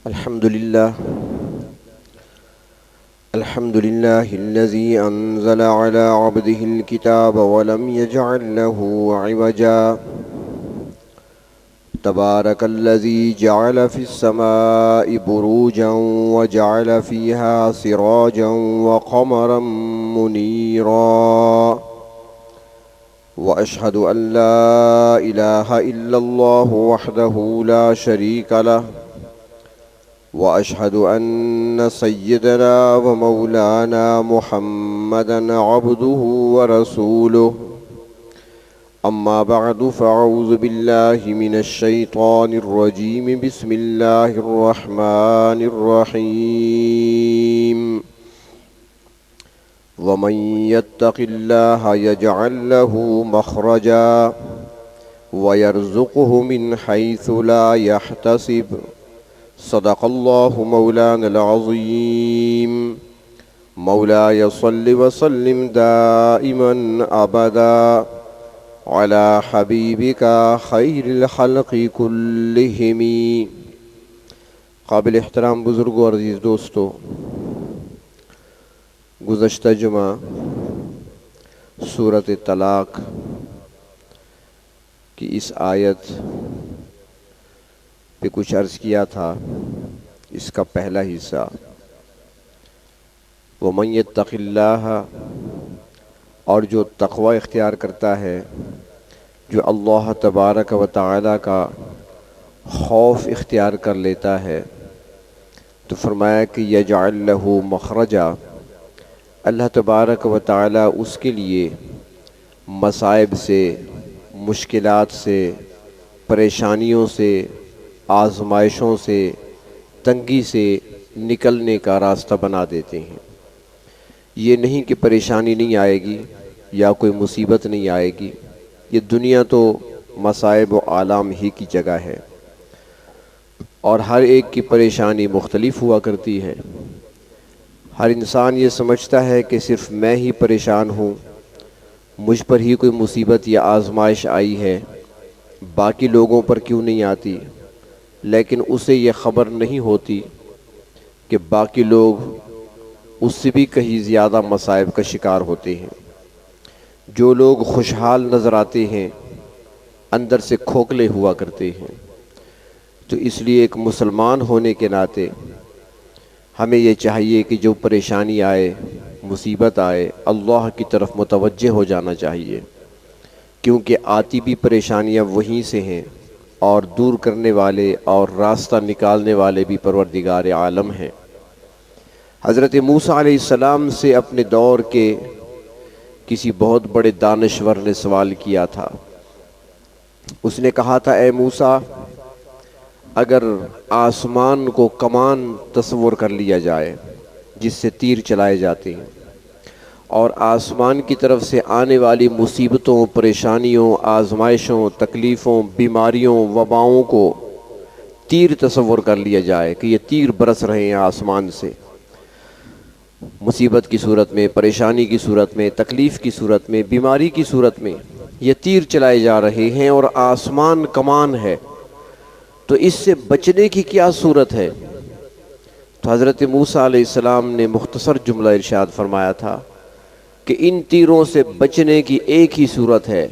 الحمد لله الذي أنزل على عبده الكتاب ولم يجعل له عوجا تبارك الذي جعل في السماء بروجا وجعل فيها سراجا وقمرا منيرا وأشهد أن لا إله إلا الله وحده لا شريك له وأشهد أن سيدنا ومولانا محمدًا عبده ورسوله أما بعد فأعوذ بالله من الشيطان الرجيم بسم الله الرحمن الرحيم ومن يتق الله يجعل له مخرجا ويرزقه من حيث لا يحتسب صدق الله مولانا العظيم مولاي صل وسلم دائما أبدا على حبيبك خير الخلق كلهم. قابل احترام بزرگوں اور عزیز دوستو، گزشتہ جمعہ سورۃ طلاق کی اس آیت پہ کچھ عرض کیا تھا. اس کا پہلا حصہ وَمَن يَتَّقِ اللَّهَ، اور جو تقوی اختیار کرتا ہے، جو اللہ تبارک و تعالی کا خوف اختیار کر لیتا ہے، تو فرمایا کہ یجعل لہ مخرجا، اللہ تبارک و تعالی اس کے لیے مصائب سے، مشکلات سے، پریشانیوں سے، آزمائشوں سے، تنگی سے نکلنے کا راستہ بنا دیتے ہیں. یہ نہیں کہ پریشانی نہیں آئے گی یا کوئی مصیبت نہیں آئے گی. یہ دنیا تو مصائب و آلام ہی کی جگہ ہے، اور ہر ایک کی پریشانی مختلف ہوا کرتی ہے. ہر انسان یہ سمجھتا ہے کہ صرف میں ہی پریشان ہوں، مجھ پر ہی کوئی مصیبت یا آزمائش آئی ہے، باقی لوگوں پر کیوں نہیں آتی. لیکن اسے یہ خبر نہیں ہوتی کہ باقی لوگ اس سے بھی کہیں زیادہ مصائب کا شکار ہوتے ہیں. جو لوگ خوشحال نظر آتے ہیں اندر سے کھوکھلے ہوا کرتے ہیں. تو اس لیے ایک مسلمان ہونے کے ناطے ہمیں یہ چاہیے کہ جو پریشانی آئے، مصیبت آئے، اللہ کی طرف متوجہ ہو جانا چاہیے، کیونکہ آتی بھی پریشانیاں وہیں سے ہیں، اور دور کرنے والے اور راستہ نکالنے والے بھی پروردگار عالم ہیں. حضرت موسیٰ علیہ السلام سے اپنے دور کے کسی بہت بڑے دانشور نے سوال کیا تھا. اس نے کہا تھا، اے موسیٰ، اگر آسمان کو کمان تصور کر لیا جائے جس سے تیر چلائے جاتے ہیں، اور آسمان کی طرف سے آنے والی مصیبتوں، پریشانیوں، آزمائشوں، تکلیفوں، بیماریوں، وباؤں کو تیر تصور کر لیا جائے کہ یہ تیر برس رہے ہیں آسمان سے، مصیبت کی صورت میں، پریشانی کی صورت میں، تکلیف کی صورت میں، بیماری کی صورت میں یہ تیر چلائے جا رہے ہیں، اور آسمان کمان ہے، تو اس سے بچنے کی کیا صورت ہے؟ تو حضرت موسیٰ علیہ السلام نے مختصر جملہ ارشاد فرمایا تھا کہ ان تیروں سے بچنے کی ایک ہی صورت ہے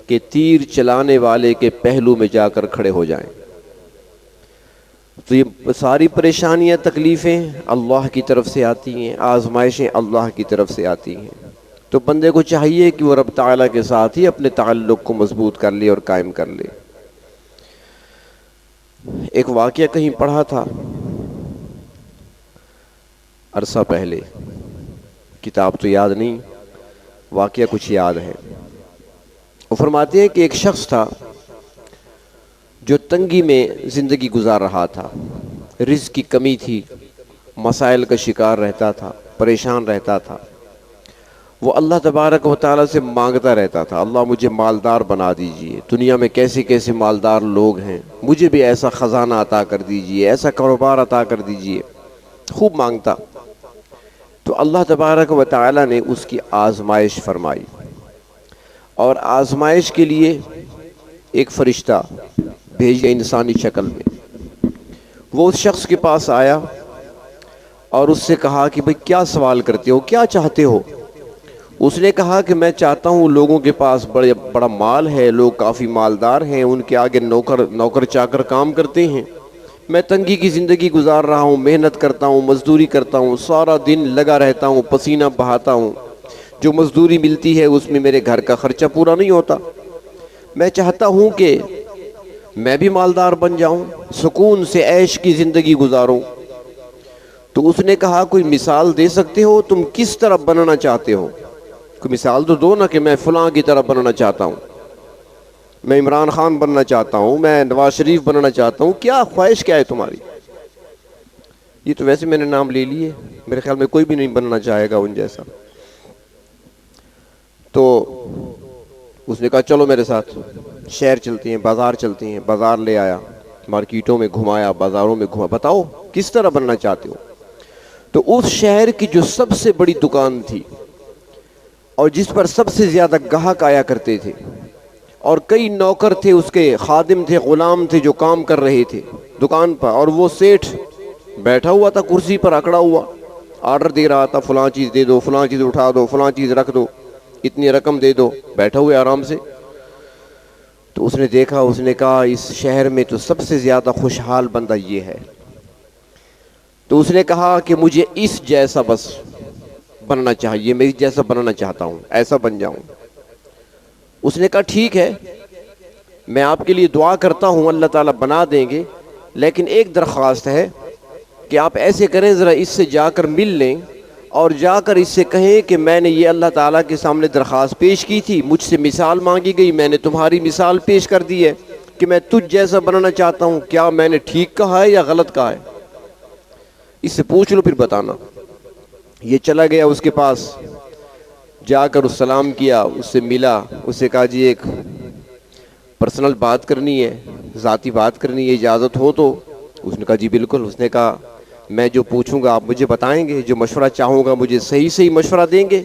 کہ تیر چلانے والے کے پہلو میں جا کر کھڑے ہو جائیں. تو یہ ساری پریشانیاں، تکلیفیں اللہ کی طرف سے آتی ہیں، آزمائشیں اللہ کی طرف سے آتی ہیں. تو بندے کو چاہیے کہ وہ رب تعالیٰ کے ساتھ ہی اپنے تعلق کو مضبوط کر لے اور قائم کر لے. ایک واقعہ کہیں پڑھا تھا عرصہ پہلے، کتاب تو یاد نہیں، واقعہ کچھ یاد ہے. وہ فرماتے ہیں کہ ایک شخص تھا جو تنگی میں زندگی گزار رہا تھا، رزق کی کمی تھی، مسائل کا شکار رہتا تھا، پریشان رہتا تھا. وہ اللہ تبارک و تعالیٰ سے مانگتا رہتا تھا، اللہ مجھے مالدار بنا دیجئے، دنیا میں کیسے کیسے مالدار لوگ ہیں، مجھے بھی ایسا خزانہ عطا کر دیجئے، ایسا کاروبار عطا کر دیجئے. خوب مانگتا. تو اللہ تبارک و تعالیٰ نے اس کی آزمائش فرمائی، اور آزمائش کے لیے ایک فرشتہ بھیجا انسانی شکل میں. وہ اس شخص کے پاس آیا اور اس سے کہا کہ بھئی کیا سوال کرتے ہو، کیا چاہتے ہو؟ اس نے کہا کہ میں چاہتا ہوں، لوگوں کے پاس بڑا مال ہے، لوگ کافی مالدار ہیں، ان کے آگے نوکر چاکر کام کرتے ہیں، میں تنگی کی زندگی گزار رہا ہوں، محنت کرتا ہوں، مزدوری کرتا ہوں، سارا دن لگا رہتا ہوں، پسینہ بہاتا ہوں، جو مزدوری ملتی ہے اس میں میرے گھر کا خرچہ پورا نہیں ہوتا، میں چاہتا ہوں کہ میں بھی مالدار بن جاؤں، سکون سے عیش کی زندگی گزاروں۔ تو اس نے کہا کوئی مثال دے سکتے ہو، تم کس طرح بننا چاہتے ہو؟ کوئی مثال تو دو نا کہ میں فلاں کی طرح بننا چاہتا ہوں، میں عمران خان بننا چاہتا ہوں، میں نواز شریف بننا چاہتا ہوں، کیا خواہش کیا ہے تمہاری؟ یہ تو ویسے میں نے نام لے لیے، میرے خیال میں کوئی بھی نہیں بننا چاہے گا ان جیسا۔ تو اس نے کہا چلو میرے ساتھ، شہر چلتے ہیں، بازار چلتے ہیں، بازار لے آیا، مارکیٹوں میں گھمایا، بازاروں میں گھمایا، بتاؤ کس طرح بننا چاہتے ہو؟ تو اس شہر کی جو سب سے بڑی دکان تھی اور جس پر سب سے زیادہ گاہک آیا کرتے تھے، اور کئی نوکر تھے، اس کے خادم تھے، غلام تھے جو کام کر رہے تھے دکان پر، اور وہ سیٹھ بیٹھا ہوا تھا کرسی پر اکڑا ہوا، آرڈر دے رہا تھا، فلاں چیز دے دو، فلاں چیز اٹھا دو، فلاں چیز رکھ دو، اتنی رقم دے دو، بیٹھا ہوئے آرام سے۔ تو اس نے دیکھا، اس نے کہا اس شہر میں تو سب سے زیادہ خوشحال بندہ یہ ہے۔ تو اس نے کہا کہ مجھے اس جیسا بس بننا چاہیے، میں اس جیسا بننا چاہتا ہوں، ایسا بن جاؤں۔ اس نے کہا ٹھیک ہے، میں آپ کے لیے دعا کرتا ہوں، اللہ تعالیٰ بنا دیں گے، لیکن ایک درخواست ہے کہ آپ ایسے کریں، ذرا اس سے جا کر مل لیں اور جا کر اس سے کہیں کہ میں نے یہ اللہ تعالیٰ کے سامنے درخواست پیش کی تھی، مجھ سے مثال مانگی گئی، میں نے تمہاری مثال پیش کر دی ہے کہ میں تجھ جیسا بننا چاہتا ہوں، کیا میں نے ٹھیک کہا ہے یا غلط کہا ہے؟ اس سے پوچھ لو پھر بتانا۔ یہ چلا گیا اس کے پاس، جا کر اس سلام کیا، اس سے ملا، اس سے کہا جی ایک پرسنل بات کرنی ہے، ذاتی بات کرنی ہے، اجازت ہو تو؟ اس نے کہا جی بالکل۔ اس نے کہا میں جو پوچھوں گا آپ مجھے بتائیں گے، جو مشورہ چاہوں گا مجھے صحیح مشورہ دیں گے؟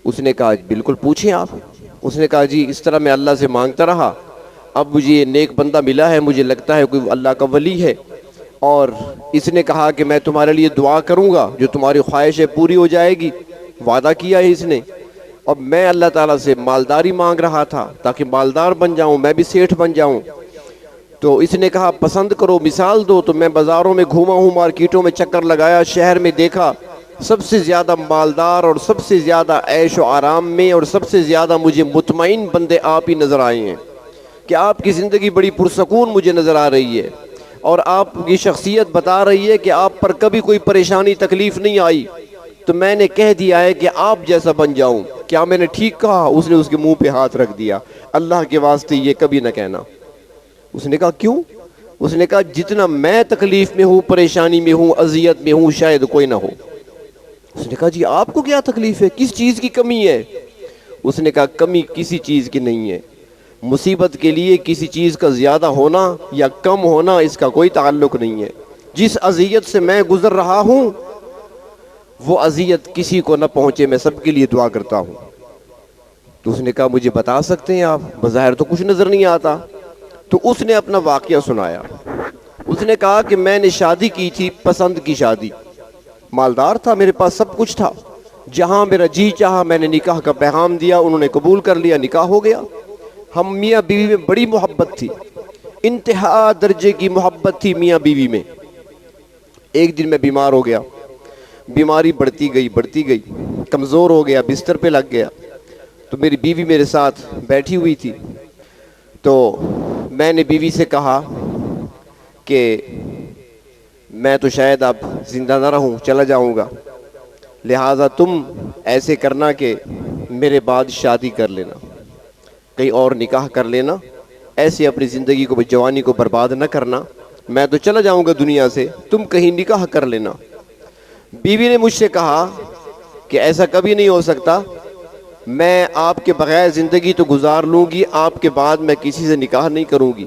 اس نے کہا بالکل پوچھیں آپ۔ اس نے کہا جی اس طرح میں اللہ سے مانگتا رہا، اب مجھے یہ نیک بندہ ملا ہے، مجھے لگتا ہے کوئی اللہ کا ولی ہے، اور اس نے کہا کہ میں تمہارے لیے دعا کروں گا، جو تمہاری خواہش ہے پوری ہو جائے گی، وعدہ کیا ہے اس نے۔ اب میں اللہ تعالیٰ سے مالداری مانگ رہا تھا تاکہ مالدار بن جاؤں، میں بھی سیٹھ بن جاؤں۔ تو اس نے کہا پسند کرو، مثال دو، تو میں بازاروں میں گھوما ہوں، مارکیٹوں میں چکر لگایا، شہر میں دیکھا، سب سے زیادہ مالدار اور سب سے زیادہ عیش و آرام میں اور سب سے زیادہ مجھے مطمئن بندے آپ ہی نظر آئے ہیں، کہ آپ کی زندگی بڑی پرسکون مجھے نظر آ رہی ہے، اور آپ کی شخصیت بتا رہی ہے کہ آپ پر کبھی کوئی پریشانی تکلیف نہیں آئی، تو میں نے کہہ دیا ہے کہ آپ جیسا بن جاؤں۔ کیا میں نے ٹھیک کہا؟ اس نے اس کے منہ پہ ہاتھ رکھ دیا، اللہ کے واسطے یہ کبھی نہ کہنا۔ اس نے کہا کیوں؟ اس نے کہا جتنا میں تکلیف میں ہوں، پریشانی میں ہوں، اذیت میں ہوں، شاید کوئی نہ ہو۔ اس نے کہا جی آپ کو کیا تکلیف ہے، کس چیز کی کمی ہے؟ اس نے کہا کمی کسی چیز کی نہیں ہے، مصیبت کے لیے کسی چیز کا زیادہ ہونا یا کم ہونا اس کا کوئی تعلق نہیں ہے، جس اذیت سے میں گزر رہا ہوں وہ اذیت کسی کو نہ پہنچے، میں سب کے لیے دعا کرتا ہوں۔ تو اس نے کہا مجھے بتا سکتے ہیں آپ؟ بظاہر تو کچھ نظر نہیں آتا۔ تو اس نے اپنا واقعہ سنایا۔ اس نے کہا کہ میں نے شادی کی تھی، پسند کی شادی، مالدار تھا، میرے پاس سب کچھ تھا، جہاں میرا جی چاہا میں نے نکاح کا پیغام دیا، انہوں نے قبول کر لیا، نکاح ہو گیا۔ ہم میاں بیوی میں بڑی محبت تھی، انتہا درجے کی محبت تھی میاں بیوی میں۔ ایک دن میں بیمار ہو گیا، بیماری بڑھتی گئی، کمزور ہو گیا، بستر پہ لگ گیا۔ تو میری بیوی میرے ساتھ بیٹھی ہوئی تھی، تو میں نے بیوی سے کہا کہ میں تو شاید اب زندہ نہ رہوں، چلا جاؤں گا، لہٰذا تم ایسے کرنا کہ میرے بعد شادی کر لینا، کہیں اور نکاح کر لینا، ایسے اپنی زندگی کو، جوانی کو برباد نہ کرنا، میں تو چلا جاؤں گا دنیا سے، تم کہیں نکاح کر لینا۔ بیوی نے مجھ سے کہا کہ ایسا کبھی نہیں ہو سکتا، میں آپ کے بغیر زندگی تو گزار لوں گی، آپ کے بعد میں کسی سے نکاح نہیں کروں گی۔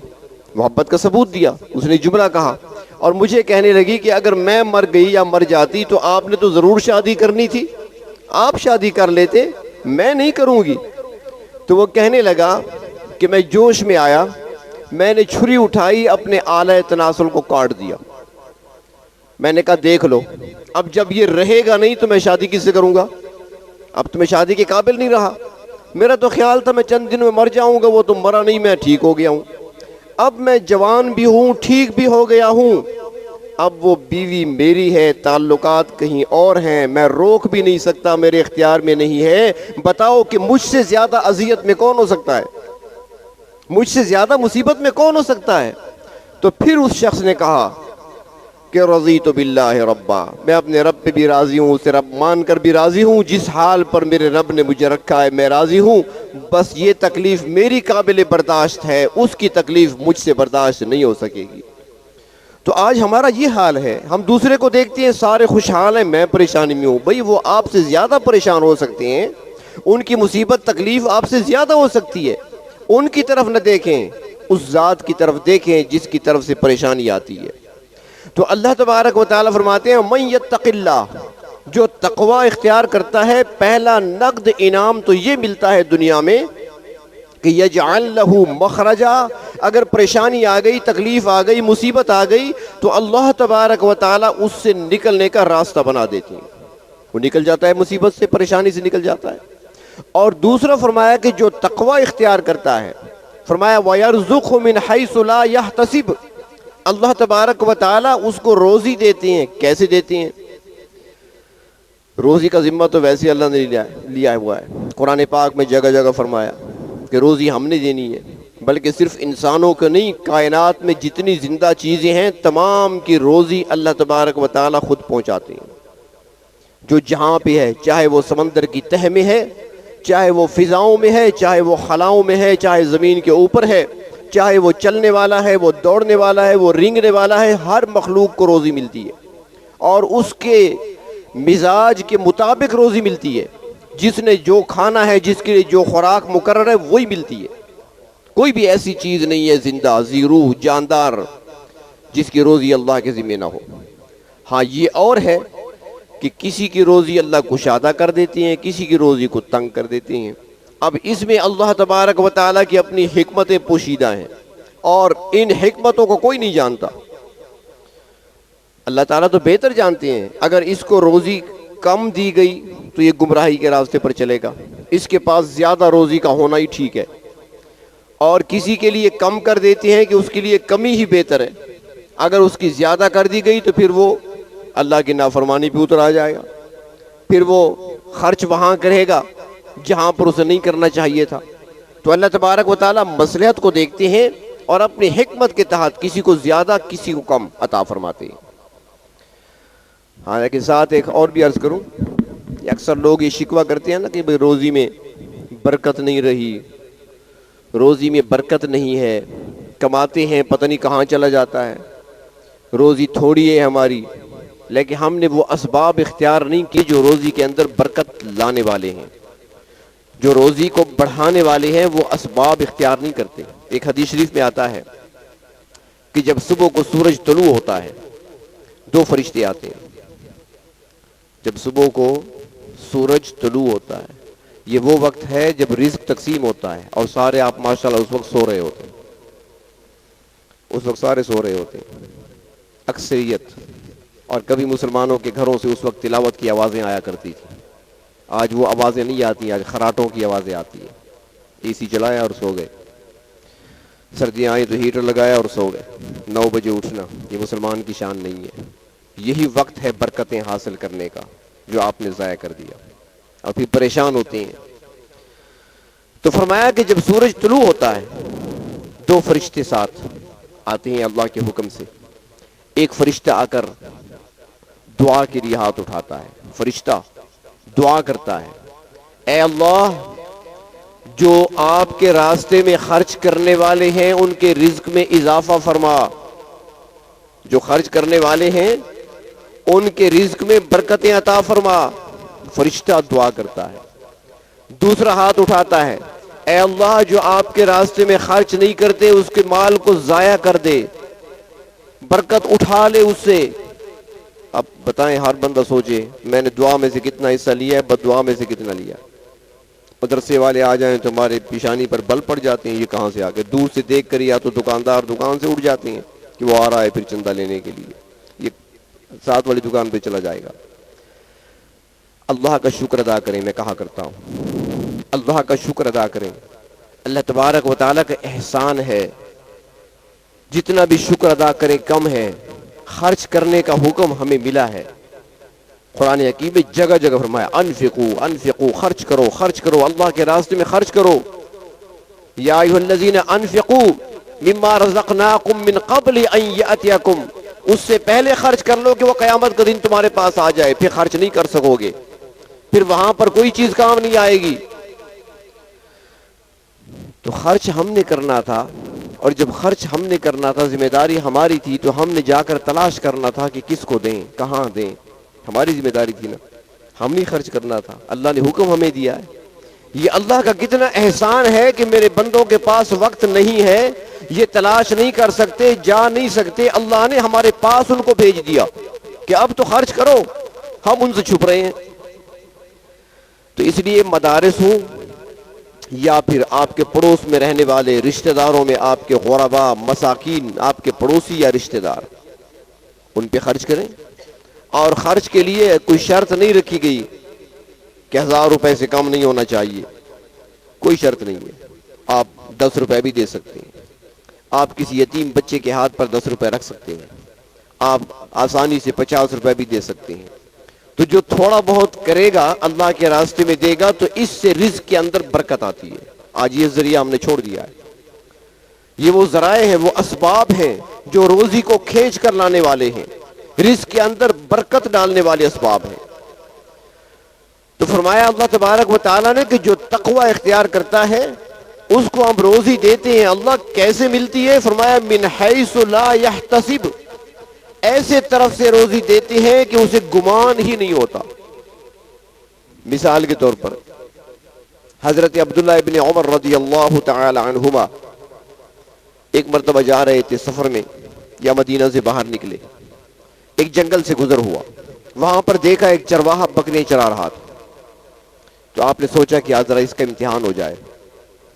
محبت کا ثبوت دیا، اس نے جملہ کہا، اور مجھے کہنے لگی کہ اگر میں مر گئی یا مر جاتی تو آپ نے تو ضرور شادی کرنی تھی، آپ شادی کر لیتے، میں نہیں کروں گی۔ تو وہ کہنے لگا کہ میں جوش میں آیا، میں نے چھری اٹھائی، اپنے آلہ تناسل کو کاٹ دیا۔ میں نے کہا دیکھ لو، اب جب یہ رہے گا نہیں تو میں شادی کس سے کروں گا؟ اب تو میں شادی کے قابل نہیں رہا، میرا تو خیال تھا میں چند دن میں مر جاؤں گا، وہ تو مرا نہیں، میں ٹھیک ہو گیا ہوں، اب میں جوان بھی ہوں، ٹھیک بھی ہو گیا ہوں، اب وہ بیوی میری ہے، تعلقات کہیں اور ہیں، میں روک بھی نہیں سکتا، میرے اختیار میں نہیں ہے، بتاؤ کہ مجھ سے زیادہ اذیت میں کون ہو سکتا ہے؟ مجھ سے زیادہ مصیبت میں کون ہو سکتا ہے؟ تو پھر اس شخص نے کہا کہ رضیت باللہ ربا، میں اپنے رب پہ بھی راضی ہوں، اسے رب مان کر بھی راضی ہوں، جس حال پر میرے رب نے مجھے رکھا ہے میں راضی ہوں، بس یہ تکلیف میری قابل برداشت ہے، اس کی تکلیف مجھ سے برداشت نہیں ہو سکے گی۔ تو آج ہمارا یہ حال ہے، ہم دوسرے کو دیکھتے ہیں سارے خوشحال ہیں، میں پریشانی میں ہوں، بھئی وہ آپ سے زیادہ پریشان ہو سکتے ہیں، ان کی مصیبت تکلیف آپ سے زیادہ ہو سکتی ہے، ان کی طرف نہ دیکھیں، اس ذات کی طرف دیکھیں جس کی طرف سے پریشانی آتی ہے۔ تو اللہ تبارک و تعالیٰ فرماتے ہیں من یتق اللہ، جو تقوی اختیار کرتا ہے، پہلا نقد انعام تو یہ ملتا ہے دنیا میں کہ یجعل لہ مخرجا، اگر پریشانی آ گئی، تکلیف آ گئی، مصیبت آ گئی تو اللہ تبارک و تعالیٰ اس سے نکلنے کا راستہ بنا دیتے ہیں، وہ نکل جاتا ہے، مصیبت سے، پریشانی سے نکل جاتا ہے۔ اور دوسرا فرمایا کہ جو تقوی اختیار کرتا ہے، فرمایا وَيَرْزُقْهُ مِنْ حَيْثُ لَا يَحْتَسِبْ، اللہ تبارک و تعالیٰ اس کو روزی دیتے ہیں۔ کیسے دیتے ہیں؟ روزی کا ذمہ تو ویسے اللہ نے لیا ہوا ہے، قرآن پاک میں جگہ جگہ فرمایا کہ روزی ہم نے دینی ہے، بلکہ صرف انسانوں کو نہیں، کائنات میں جتنی زندہ چیزیں ہیں تمام کی روزی اللہ تبارک و تعالیٰ خود پہنچاتے ہیں، جو جہاں پہ ہے، چاہے وہ سمندر کی تہ میں ہے، چاہے وہ فضاؤں میں ہے، چاہے وہ خلاؤں میں ہے، چاہے زمین کے اوپر ہے، چاہے وہ چلنے والا ہے، وہ دوڑنے والا ہے، وہ رینگنے والا ہے، ہر مخلوق کو روزی ملتی ہے، اور اس کے مزاج کے مطابق روزی ملتی ہے، جس نے جو کھانا ہے، جس کے لیے جو خوراک مقرر ہے وہی ملتی ہے۔ کوئی بھی ایسی چیز نہیں ہے زندہ، ذی روح، جاندار، جس کی روزی اللہ کے ذمہ نہ ہو۔ ہاں یہ اور ہے کہ کسی کی روزی اللہ کشادہ کر دیتی ہیں، کسی کی روزی کو تنگ کر دیتے ہیں۔ اب اس میں اللہ تبارک و تعالیٰ کی اپنی حکمتیں پوشیدہ ہیں، اور ان حکمتوں کو کوئی نہیں جانتا، اللہ تعالیٰ تو بہتر جانتے ہیں۔ اگر اس کو روزی کم دی گئی تو یہ گمراہی کے راستے پر چلے گا، اس کے پاس زیادہ روزی کا ہونا ہی ٹھیک ہے، اور کسی کے لیے کم کر دیتے ہیں کہ اس کے لیے کمی ہی بہتر ہے، اگر اس کی زیادہ کر دی گئی تو پھر وہ اللہ کی نافرمانی پہ اتر آ جائے گا، پھر وہ خرچ وہاں کرے گا جہاں پر اسے نہیں کرنا چاہیے تھا۔ تو اللہ تبارک و تعالیٰ مصلحت کو دیکھتے ہیں اور اپنی حکمت کے تحت کسی کو زیادہ کسی کو کم عطا فرماتے ہیں۔ ہاں لیکن ساتھ ایک اور بھی عرض کروں، اکثر لوگ یہ شکوہ کرتے ہیں نا کہ بھئی روزی میں برکت نہیں رہی، روزی میں برکت نہیں ہے، کماتے ہیں پتہ نہیں کہاں چلا جاتا ہے، روزی تھوڑی ہے ہماری، لیکن ہم نے وہ اسباب اختیار نہیں کی جو روزی کے اندر برکت لانے والے ہیں، جو روزی کو بڑھانے والے ہیں، وہ اسباب اختیار نہیں کرتے۔ ایک حدیث شریف میں آتا ہے کہ جب صبح کو سورج طلوع ہوتا ہے، دو فرشتے آتے ہیں۔ جب صبح کو سورج طلوع ہوتا ہے، یہ وہ وقت ہے جب رزق تقسیم ہوتا ہے، اور سارے آپ ماشاءاللہ اس وقت سو رہے ہوتے ہیں، اس وقت سارے سو رہے ہوتے ہیں اکثریت، اور کبھی مسلمانوں کے گھروں سے اس وقت تلاوت کی آوازیں آیا کرتی تھی، آج وہ آوازیں نہیں آتی، آج خراٹوں کی آوازیں آتی ہیں، اے سی چلایا اور سو گئے، سردیاں آئیں تو ہیٹر لگایا اور سو گئے، 9 بجے اٹھنا، یہ مسلمان کی شان نہیں ہے۔ یہی وقت ہے برکتیں حاصل کرنے کا جو آپ نے ضائع کر دیا، اور پھر پریشان ہوتے ہیں۔ تو فرمایا کہ جب سورج طلوع ہوتا ہے، دو فرشتے ساتھ آتے ہیں اللہ کے حکم سے، ایک فرشتہ آ کر دعا کے لیے ہاتھ اٹھاتا ہے، فرشتہ دعا کرتا ہے، اے اللہ جو آپ کے راستے میں خرچ کرنے والے ہیں ان کے رزق میں اضافہ فرما، جو خرچ کرنے والے ہیں ان کے رزق میں برکتیں عطا فرما، فرشتہ دعا کرتا ہے۔ دوسرا ہاتھ اٹھاتا ہے، اے اللہ جو آپ کے راستے میں خرچ نہیں کرتے اس کے مال کو ضائع کر دے، برکت اٹھا لے اس سے۔ اب بتائیں، ہر بندہ سوچے میں نے دعا میں سے کتنا حصہ لیا ہے، بد دعا میں سے کتنا لیا۔ مدرسے والے آ جائیں تو ہمارے پیشانی پر بل پڑ جاتے ہیں، یہ کہاں سے آ گئے، دور سے دیکھ کر یا تو دکاندار دکان سے اٹھ جاتے ہیں کہ وہ آ رہا ہے پھر چندہ لینے کے لیے، یہ ساتھ والی دکان پہ چلا جائے گا۔ اللہ کا شکر ادا کریں، میں کہا کرتا ہوں اللہ کا شکر ادا کریں۔ اللہ تبارک و تعالیٰ کا احسان ہے، جتنا بھی شکر ادا کریں کم ہے۔ خرچ کرنے کا حکم ہمیں ملا ہے، قرآن حکیم میں جگہ جگہ فرمایا انفقوا انفقوا، خرچ کرو خرچ کرو، اللہ کے راستے میں خرچ کرو۔ یا ایھا الذین انفقوا مما رزقناکم من قبل ان یأتیکم، اس سے پہلے خرچ کر لو کہ وہ قیامت کا دن تمہارے پاس آ جائے، پھر خرچ نہیں کر سکو گے، پھر وہاں پر کوئی چیز کام نہیں آئے گی۔ تو خرچ ہم نے کرنا تھا، اور جب خرچ ہم نے کرنا تھا، ذمہ داری ہماری تھی، تو ہم نے جا کر تلاش کرنا تھا کہ کس کو دیں، کہاں دیں، ہماری ذمہ داری تھی نا، ہم نہیں خرچ کرنا تھا، اللہ نے حکم ہمیں دیا ہے۔ یہ اللہ کا کتنا احسان ہے کہ میرے بندوں کے پاس وقت نہیں ہے، یہ تلاش نہیں کر سکتے، جا نہیں سکتے، اللہ نے ہمارے پاس ان کو بھیج دیا کہ اب تو خرچ کرو، ہم ان سے چھپ رہے ہیں۔ تو اس لیے مدارس ہوں یا پھر آپ کے پڑوس میں رہنے والے رشتہ داروں میں آپ کے غرباء، مساکین، آپ کے پڑوسی یا رشتہ دار، ان پہ خرچ کریں۔ اور خرچ کے لیے کوئی شرط نہیں رکھی گئی کہ 1000 روپے سے کم نہیں ہونا چاہیے، کوئی شرط نہیں ہے، آپ 10 روپے بھی دے سکتے ہیں، آپ کسی یتیم بچے کے ہاتھ پر 10 روپے رکھ سکتے ہیں، آپ آسانی سے 50 روپے بھی دے سکتے ہیں۔ تو جو تھوڑا بہت کرے گا اللہ کے راستے میں دے گا، تو اس سے رزق کے اندر برکت آتی ہے۔ آج یہ ذریعہ ہم نے چھوڑ دیا ہے، یہ وہ ذرائع ہیں، وہ اسباب ہیں جو روزی کو کھینچ کر لانے والے ہیں، رزق کے اندر برکت ڈالنے والے اسباب ہیں۔ تو فرمایا اللہ تبارک و تعالیٰ نے کہ جو تقوی اختیار کرتا ہے اس کو ہم روزی دیتے ہیں۔ اللہ کیسے ملتی ہے؟ فرمایا من حیث لا یحتسب، ایسے طرف سے روزی دیتے ہیں کہ اسے گمان ہی نہیں ہوتا۔ مثال کے طور پر حضرت عبداللہ ابن عمر رضی اللہ تعالی عنہما ایک مرتبہ جا رہے تھے سفر میں، یا مدینہ سے باہر نکلے، ایک جنگل سے گزر ہوا، وہاں پر دیکھا ایک چرواہا بکریاں چرا رہا تھا۔ تو آپ نے سوچا کہ آج ذرا اس کا امتحان ہو جائے،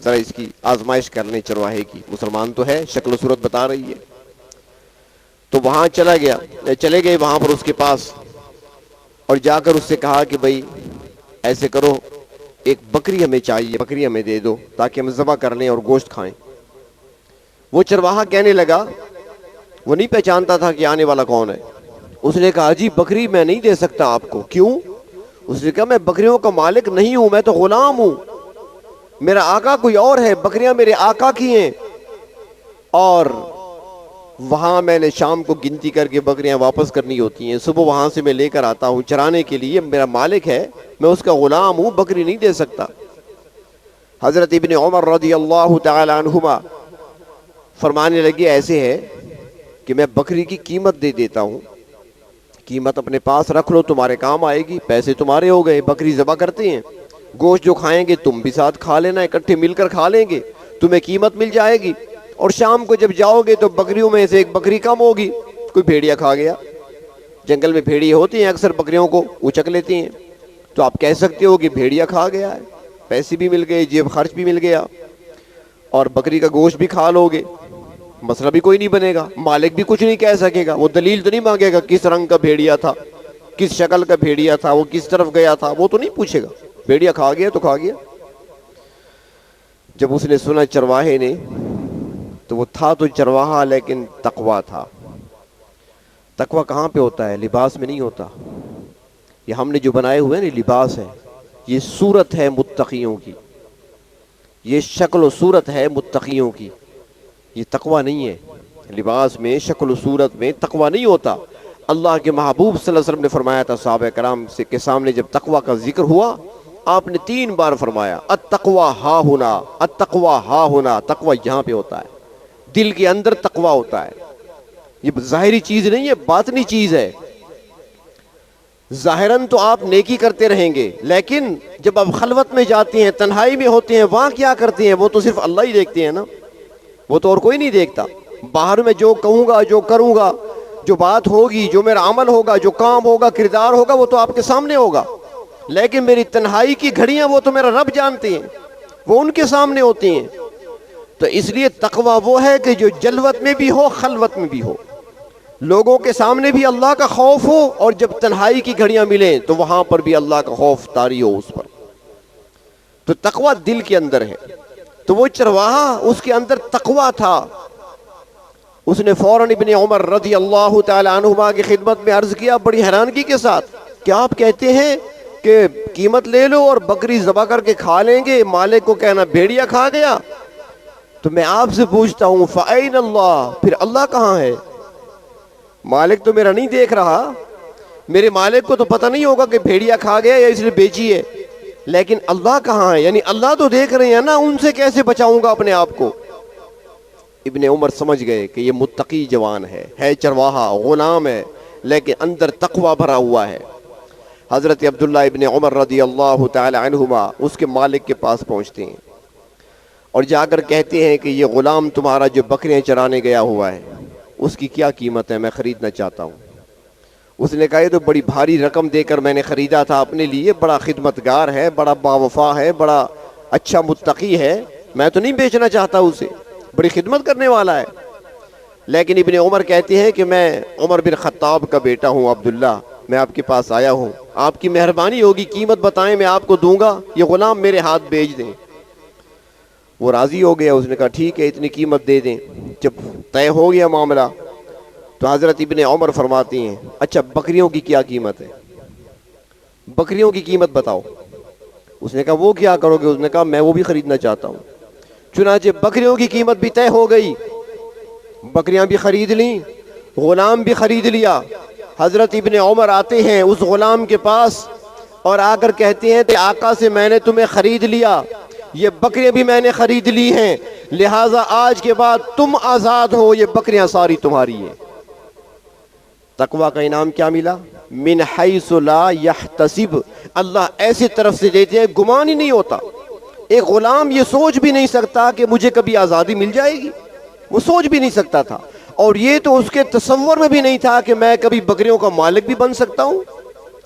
ذرا اس کی آزمائش کر لیں چرواہے کی، مسلمان تو ہے، شکل و صورت بتا رہی ہے۔ تو وہاں چلے گئے وہاں پر اس کے پاس، اور جا کر اس سے کہا کہ بھائی ایسے کرو، ایک بکری ہمیں چاہیے، بکری ہمیں دے دو تاکہ ہم ذبح کر لیں اور گوشت کھائیں۔ وہ چرواہا کہنے لگا، وہ نہیں پہچانتا تھا کہ آنے والا کون ہے، اس نے کہا جی بکری میں نہیں دے سکتا آپ کو۔ کیوں؟ اس نے کہا میں بکریوں کا مالک نہیں ہوں، میں تو غلام ہوں، میرا آقا کوئی اور ہے، بکریاں میرے آقا کی ہیں، اور وہاں میں نے شام کو گنتی کر کے بکریاں واپس کرنی ہوتی ہیں، صبح وہاں سے میں لے کر آتا ہوں چرانے کے لیے، میرا مالک ہے، میں اس کا غلام ہوں، بکری نہیں دے سکتا۔ حضرت ابن عمر رضی اللہ تعالی عنہما فرمانے لگے ایسے ہے کہ میں بکری کی قیمت دے دیتا ہوں، قیمت اپنے پاس رکھ لو، تمہارے کام آئے گی، پیسے تمہارے ہو گئے، بکری ذبح کرتے ہیں، گوشت جو کھائیں گے تم بھی ساتھ کھا لینا، اکٹھے مل کر کھا لیں گے، تمہیں قیمت مل جائے گی، اور شام کو جب جاؤ گے تو بکریوں میں سے ایک بکری کم ہوگی، کوئی بھیڑیا کھا گیا، جنگل میں بھیڑیے ہوتی ہیں اکثر بکریوں کو اچک لیتی ہیں، تو آپ کہہ سکتے ہو کہ بھیڑیا کھا گیا ہے، پیسے بھی مل گئے، جیب خرچ بھی مل گیا، اور بکری کا گوشت بھی کھا لو گے، مسئلہ بھی کوئی نہیں بنے گا، مالک بھی کچھ نہیں کہہ سکے گا، وہ دلیل تو نہیں مانگے گا کس رنگ کا بھیڑیا تھا، کس شکل کا بھیڑیا تھا، وہ کس طرف گیا تھا، وہ تو نہیں پوچھے گا، بھیڑیا کھا گیا تو کھا گیا۔ جب اس نے سنا چرواہے نے، تو وہ تھا تو چرواہا لیکن تقویٰ تھا۔ تقویٰ کہاں پہ ہوتا ہے؟ لباس میں نہیں ہوتا۔ یہ ہم نے جو بنائے ہوئے ہیں لباس ہے، یہ صورت ہے متقیوں کی، یہ شکل و صورت ہے متقیوں کی، یہ تقویٰ نہیں ہے۔ لباس میں، شکل و صورت میں تقویٰ نہیں ہوتا۔ اللہ کے محبوب صلی اللہ علیہ وسلم نے فرمایا تھا صحابہ کرام کے سامنے جب تقویٰ کا ذکر ہوا، آپ نے 3 بار فرمایا التقویٰ ہا ہونا، التقویٰ ہا ہونا، تقویٰ یہاں پہ ہوتا ہے، دل کے اندر تقویٰ ہوتا ہے، یہ ظاہری چیز نہیں ہے، باطنی چیز ہے۔ ظاہراً تو آپ نیکی کرتے رہیں گے، لیکن جب آپ خلوت میں جاتے ہیں، تنہائی میں ہوتے ہیں، وہاں کیا کرتے ہیں وہ تو صرف اللہ ہی دیکھتے ہیں نا، وہ تو اور کوئی نہیں دیکھتا۔ باہر میں جو کہوں گا، جو کروں گا، جو بات ہوگی، جو میرا عمل ہوگا، جو کام ہوگا، کردار ہوگا، وہ تو آپ کے سامنے ہوگا، لیکن میری تنہائی کی گھڑیاں وہ تو میرا رب جانتے ہیں، وہ ان کے سامنے ہوتی ہیں۔ تو اس لیے تقویٰ وہ ہے کہ جو جلوت میں بھی ہو، خلوت میں بھی ہو، لوگوں کے سامنے بھی اللہ کا خوف ہو اور جب تنہائی کی گھڑیاں ملیں تو وہاں پر بھی اللہ کا خوف طاری ہو اس پر. تو تقوی دل کے اندر ہے. تو وہ چرواہا اس کے اندر تقوی تھا. اس نے فوراً ابن عمر رضی اللہ تعالی عنہما کی خدمت میں عرض کیا بڑی حیرانگی کے ساتھ کہ آپ کہتے ہیں کہ قیمت لے لو اور بکری ذبح کر کے کھا لیں گے, مالک کو کہنا بھیڑیا کھا گیا. تو میں آپ سے پوچھتا ہوں فَأَيْنَ اللَّهُ, پھر اللہ کہاں ہے؟ مالک تو میرا نہیں دیکھ رہا, میرے مالک کو تو پتہ نہیں ہوگا کہ بھیڑیا کھا گیا یا اس نے بیچی ہے, لیکن اللہ کہاں ہے؟ یعنی اللہ تو دیکھ رہے ہیں نا, ان سے کیسے بچاؤں گا اپنے آپ کو؟ ابن عمر سمجھ گئے کہ یہ متقی جوان ہے چرواہا, غلام ہے, لیکن اندر تقوی بھرا ہوا ہے. حضرت عبداللہ ابن عمر رضی اللہ تعالی عنہما اس کے مالک کے پاس پہنچتے ہیں اور جا کر کہتے ہیں کہ یہ غلام تمہارا جو بکریاں چرانے گیا ہوا ہے اس کی کیا قیمت ہے, میں خریدنا چاہتا ہوں. اس نے کہا یہ تو بڑی بھاری رقم دے کر میں نے خریدا تھا اپنے لیے, بڑا خدمتگار ہے, بڑا باوفا ہے, بڑا اچھا متقی ہے, میں تو نہیں بیچنا چاہتا اسے, بڑی خدمت کرنے والا ہے. لیکن ابن عمر کہتے ہیں کہ میں عمر بن خطاب کا بیٹا ہوں عبداللہ, میں آپ کے پاس آیا ہوں, آپ کی مہربانی ہوگی, قیمت بتائیں میں آپ کو دوں گا, یہ غلام میرے ہاتھ بیچ دیں. وہ راضی ہو گیا, اس نے کہا ٹھیک ہے اتنی قیمت دے دیں. جب طے ہو گیا معاملہ تو حضرت ابن عمر فرماتی ہیں اچھا بکریوں کی کیا قیمت ہے, بکریوں کی قیمت بتاؤ. اس نے کہا وہ کیا کرو گے؟ اس نے کہا میں وہ بھی خریدنا چاہتا ہوں. چنانچہ بکریوں کی قیمت بھی طے ہو گئی, بکریاں بھی خرید لیں, غلام بھی خرید لیا. حضرت ابن عمر آتے ہیں اس غلام کے پاس اور آ کر کہتے ہیں کہ آقا سے میں نے تمہیں خرید لیا, یہ بکریاں بھی میں نے خرید لی ہیں, لہٰذا آج کے بعد تم آزاد ہو, یہ بکریاں ساری تمہاری ہیں. تقوی کا انعام کیا ملا؟ من حیث لا یحتسب, اللہ ایسی طرف سے دیتے ہیں گمان ہی نہیں ہوتا. ایک غلام یہ سوچ بھی نہیں سکتا کہ مجھے کبھی آزادی مل جائے گی, وہ سوچ بھی نہیں سکتا تھا, اور یہ تو اس کے تصور میں بھی نہیں تھا کہ میں کبھی بکریوں کا مالک بھی بن سکتا ہوں.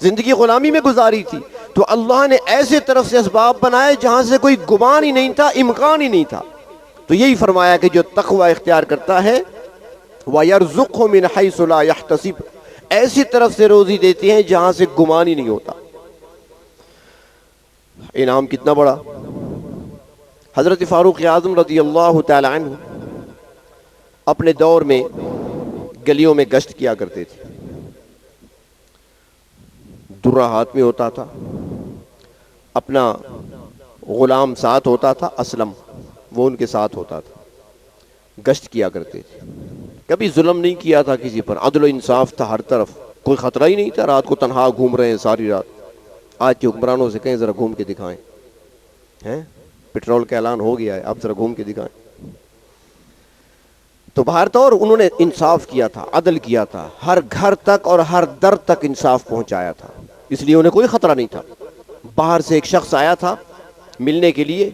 زندگی غلامی میں گزاری تھی, تو اللہ نے ایسے طرف سے اسباب بنائے جہاں سے کوئی گمان ہی نہیں تھا, امکان ہی نہیں تھا. تو یہی فرمایا کہ جو تقوی اختیار کرتا ہے وَيَرْزُقْهُ مِنْ حَيْثُ لَا يَحْتَسِبُ, ایسی طرف سے روزی دیتے ہیں جہاں سے گمان ہی نہیں ہوتا. انعام کتنا بڑا. حضرت فاروق اعظم رضی اللہ تعالی عنہ اپنے دور میں گلیوں میں گشت کیا کرتے تھے. درہ ہاتھ میں ہوتا تھا, اپنا غلام ساتھ ہوتا تھا اسلم, وہ ان کے ساتھ ہوتا تھا. گشت کیا کرتے تھے, کبھی ظلم نہیں کیا تھا کسی پر, عدل و انصاف تھا ہر طرف, کوئی خطرہ ہی نہیں تھا. رات کو تنہا گھوم رہے ہیں ساری رات. آج کے حکمرانوں سے کہیں ذرا گھوم کے دکھائیں, ہیں پٹرول کا اعلان ہو گیا ہے, آپ ذرا گھوم کے دکھائیں. تو باہر طور انہوں نے انصاف کیا تھا, عدل کیا تھا, ہر گھر تک اور ہر در تک انصاف پہنچایا تھا, اس لیے انہیں کوئی خطرہ نہیں تھا. باہر سے ایک شخص آیا تھا ملنے کے لیے,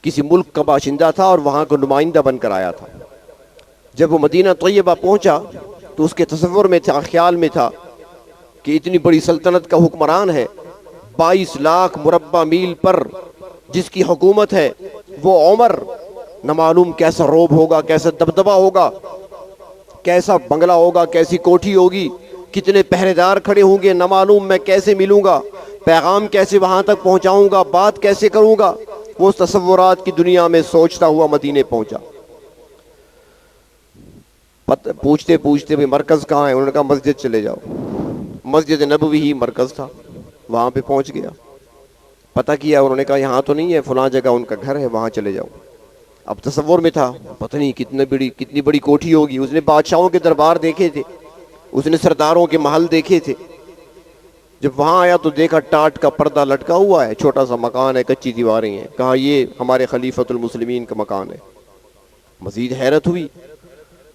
کسی ملک کا باشندہ تھا اور وہاں کا نمائندہ بن کر آیا تھا. جب وہ مدینہ طیبہ پہنچا تو اس کے تصور میں تھا, خیال میں تھا کہ اتنی بڑی سلطنت کا حکمران ہے, 22 لاکھ مربع میل پر جس کی حکومت ہے, وہ عمر, نہ معلوم کیسا روب ہوگا, کیسا دبدبہ ہوگا, کیسا بنگلہ ہوگا, کیسی کوٹھی ہوگی, کتنے پہرے دار کھڑے ہوں گے, نہ معلوم میں کیسے ملوں گا, پیغام کیسے وہاں تک پہنچاؤں گا, بات کیسے کروں گا. وہ تصورات کی دنیا میں سوچتا ہوا مدینے پہنچا. پوچھتے پوچھتے بھی مرکز کہاں ہے؟ انہوں نے کہا مسجد چلے جاؤ. مسجد نبوی ہی مرکز تھا, وہاں پہ پہنچ گیا. پتہ کیا, انہوں نے کہا یہاں تو نہیں ہے, فلاں جگہ ان کا گھر ہے, وہاں چلے جاؤ. اب تصور میں تھا پتہ نہیں کتنی بڑی کوٹھی ہوگی. اس نے بادشاہوں کے دربار دیکھے تھے, اس نے سرداروں کے محل دیکھے تھے. جب وہاں آیا تو دیکھا ٹاٹ کا پردہ لٹکا ہوا ہے, چھوٹا سا مکان ہے, کچی دیواریں ہیں. کہا یہ ہمارے خلیفۃ المسلمین کا مکان ہے. مزید حیرت ہوئی,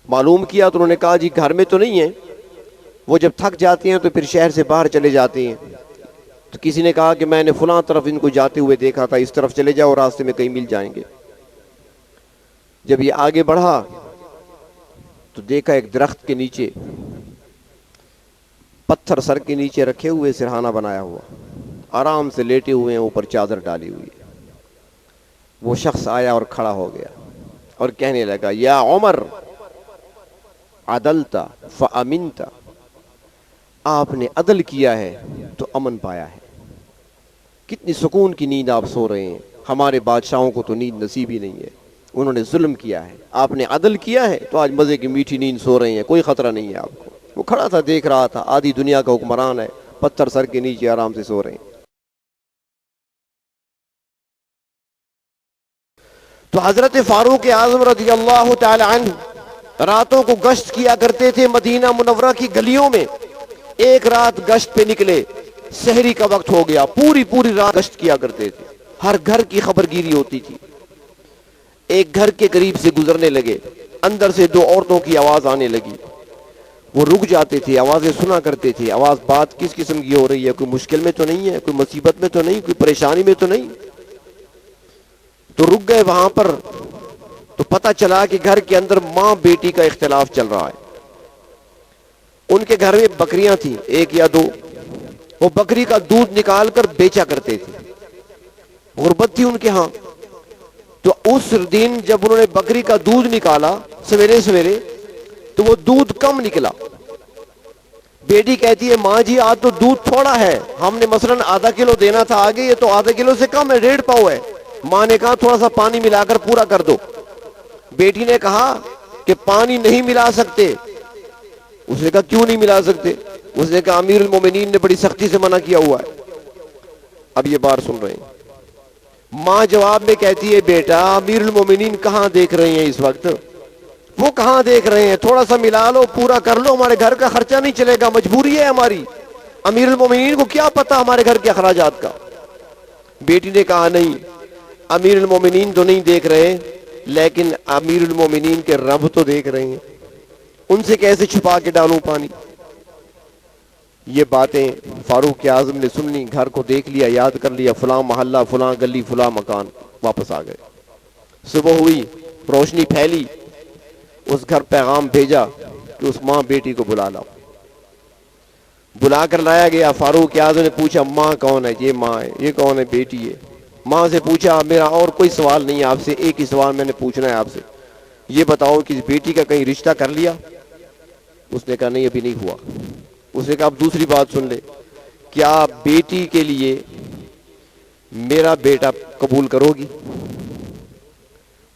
معلوم کیا تو انہوں نے کہا جی گھر میں تو نہیں ہے, وہ جب تھک جاتے ہیں تو پھر شہر سے باہر چلے جاتے ہیں. تو کسی نے کہا کہ میں نے فلاں طرف ان کو جاتے ہوئے دیکھا تھا, اس طرف چلے جاؤ, راستے میں کہیں مل جائیں گے. جب یہ آگے بڑھا تو دیکھا ایک درخت کے نیچے, پتھر سر کے نیچے رکھے ہوئے, سرہانہ بنایا ہوا, آرام سے لیٹے ہوئے ہیں, اوپر چادر ڈالی ہوئی ہے. وہ شخص آیا اور کھڑا ہو گیا اور کہنے لگا یا عمر, عدلتا فامنتا، آپ نے عدل کیا ہے تو امن پایا ہے۔ کتنی سکون کی نیند آپ سو رہے ہیں۔ ہمارے بادشاہوں کو تو نیند نصیب ہی نہیں ہے، انہوں نے ظلم کیا ہے، آپ نے عدل کیا ہے تو آج مزے کی میٹھی نیند سو رہے ہیں، کوئی خطرہ نہیں ہے آپ کو۔ وہ کھڑا تھا دیکھ رہا تھا، آدھی دنیا کا حکمران ہے، پتھر سر کے نیچے آرام سے سو رہے ہیں۔ تو حضرت فاروق اعظم رضی اللہ تعالی عنہ راتوں کو گشت کیا کرتے تھے مدینہ منورہ کی گلیوں میں۔ ایک رات گشت پہ نکلے، سحری کا وقت ہو گیا، پوری رات گشت کیا کرتے تھے، ہر گھر کی خبر گیری ہوتی تھی۔ ایک گھر کے قریب سے گزرنے لگے، اندر سے دو عورتوں کی آواز آنے لگی، وہ رک جاتے تھے، آوازیں سنا کرتے تھے، آواز بات کس قسم کی ہو رہی ہے، کوئی مشکل میں تو نہیں ہے، کوئی مصیبت میں تو نہیں، کوئی پریشانی میں تو نہیں۔ تو رک گئے وہاں پر، تو پتہ چلا کہ گھر کے اندر ماں بیٹی کا اختلاف چل رہا ہے۔ ان کے گھر میں بکریاں تھیں، ایک یا دو، وہ بکری کا دودھ نکال کر بیچا کرتے تھے، غربت تھی ان کے ہاں۔ تو اس دن جب انہوں نے بکری کا دودھ نکالا سویرے سویرے، تو وہ دودھ کم نکلا۔ بیٹی کہتی ہے ماں جی آج تو دودھ تھوڑا ہے، ہم نے مثلاً آدھا کلو دینا تھا، آگے یہ تو آدھا کلو سے کم ہے، 1.5 پاؤ ہے۔ ماں نے کہا تھوڑا سا پانی ملا کر پورا کر دو۔ بیٹی نے کہا کہ پانی نہیں ملا سکتے۔ اس نے کہا کیوں نہیں ملا سکتے؟ اس نے کہا امیر المومنین نے بڑی سختی سے منع کیا ہوا ہے۔ اب یہ بات سن رہے ہیں۔ ماں جواب میں کہتی ہے بیٹا امیر المومنین کہاں دیکھ رہے ہیں اس وقت، وہ کہاں دیکھ رہے ہیں، تھوڑا سا ملا لو، پورا کر لو، ہمارے گھر کا خرچہ نہیں چلے گا، مجبوری ہے ہماری، امیر المومنین کو کیا پتا ہمارے گھر کے اخراجات کا۔ بیٹی نے کہا نہیں، امیر المومنین تو نہیں دیکھ رہے، لیکن امیر المومنین کے رب تو دیکھ رہے ہیں، ان سے کیسے چھپا کے ڈالوں پانی۔ یہ باتیں فاروق اعظم نے سنی، گھر کو دیکھ لیا، یاد کر لیا، فلاں محلہ، فلاں گلی، فلاں مکان، واپس آ گئے۔ صبح ہوئی، روشنی پھیلی، اس گھر پیغام بھیجا کہ اس ماں بیٹی کو بلا لاؤ۔ بلا کر لایا گیا۔ فاروق اعظم نے پوچھا ماں کون ہے؟ یہ ماں ہے۔ یہ کون ہے؟ بیٹی ہے۔ ماں سے پوچھا میرا اور کوئی سوال نہیں ہے آپ سے، ایک ہی سوال میں نے پوچھنا ہے آپ سے، یہ بتاؤ کہ بیٹی کا کہیں رشتہ کر لیا؟ اس نے کہا نہیں ابھی نہیں ہوا۔ اس نے کہا اب دوسری بات سن لے، کیا بیٹی کے لیے میرا بیٹا قبول کرو گی؟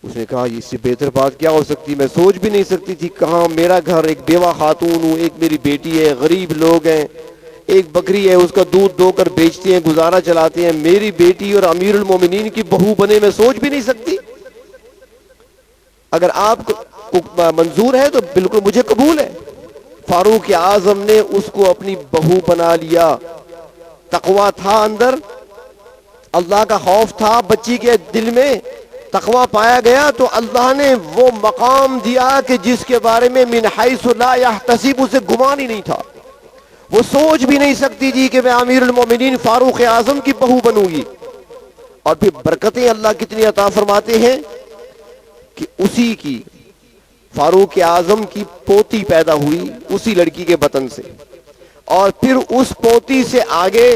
اس نے کہا اس سے بہتر بات کیا ہو سکتی، میں سوچ بھی نہیں سکتی تھی، کہاں میرا گھر، ایک بیوہ خاتون ہوں، ایک میری بیٹی ہے، غریب لوگ ہیں، ایک بکری ہے اس کا دودھ دو کر بیچتے ہیں، گزارا چلاتے ہیں، میری بیٹی اور امیر المومنین کی بہو بنے، میں سوچ بھی نہیں سکتی۔ اگر آپ کو منظور ہے تو بالکل مجھے قبول ہے۔ فاروق اعظم نے اس کو اپنی بہو بنا لیا۔ تقویٰ تھا اندر، اللہ کا خوف تھا بچی کے دل میں، تقویٰ پایا گیا تو اللہ نے وہ مقام دیا کہ جس کے بارے میں من حیث لا یحتسب اسے گمان ہی نہیں تھا، وہ سوچ بھی نہیں سکتی تھی کہ میں امیر المومنین فاروق اعظم کی بہو بنوں گی۔ اور پھر برکتیں اللہ کتنی عطا فرماتے ہیں کہ اسی کی فاروق اعظم کی پوتی پیدا ہوئی اسی لڑکی کے بطن سے، اور پھر اس پوتی سے آگے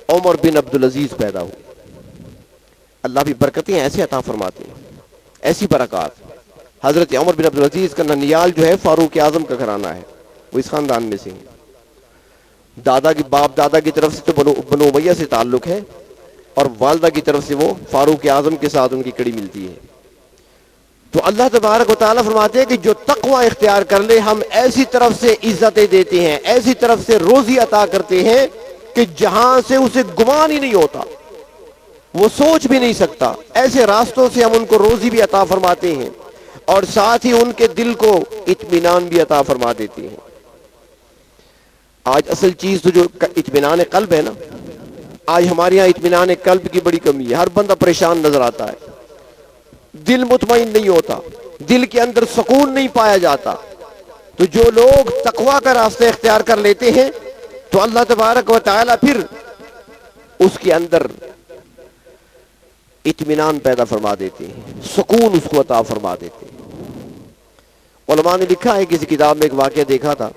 عمر بن عبدالعزیز پیدا ہوئی۔ اللہ بھی برکتیں ایسے عطا فرماتے ہیں، ایسی برکات۔ حضرت عمر بن عبدالعزیز کا ننیال جو ہے فاروق اعظم کا گھرانہ ہے، وہ اس خاندان میں سے ہیں۔ دادا کی باپ دادا کی طرف سے تو بنو امیہ سے تعلق ہے، اور والدہ کی طرف سے وہ فاروق اعظم کے ساتھ ان کی کڑی ملتی ہے۔ تو اللہ تبارک و تعالیٰ فرماتے ہیں کہ جو تقوی اختیار کر لے ہم ایسی طرف سے عزتیں دیتے ہیں، ایسی طرف سے روزی عطا کرتے ہیں کہ جہاں سے اسے گمان ہی نہیں ہوتا، وہ سوچ بھی نہیں سکتا، ایسے راستوں سے ہم ان کو روزی بھی عطا فرماتے ہیں، اور ساتھ ہی ان کے دل کو اطمینان بھی عطا فرما دیتے ہیں۔ آج اصل چیز تو جو اطمینان قلب ہے نا، آج ہمارے یہاں اطمینان قلب کی بڑی کمی ہے، ہر بندہ پریشان نظر آتا ہے، دل مطمئن نہیں ہوتا، دل کے اندر سکون نہیں پایا جاتا۔ تو جو لوگ تقویٰ کا راستہ اختیار کر لیتے ہیں تو اللہ تبارک و تعالیٰ پھر اس کے اندر اطمینان پیدا فرما دیتے ہیں، سکون اس کو عطا فرما دیتے ہیں۔ علماء نے لکھا ہے، کسی کتاب میں ایک واقعہ دیکھا تھا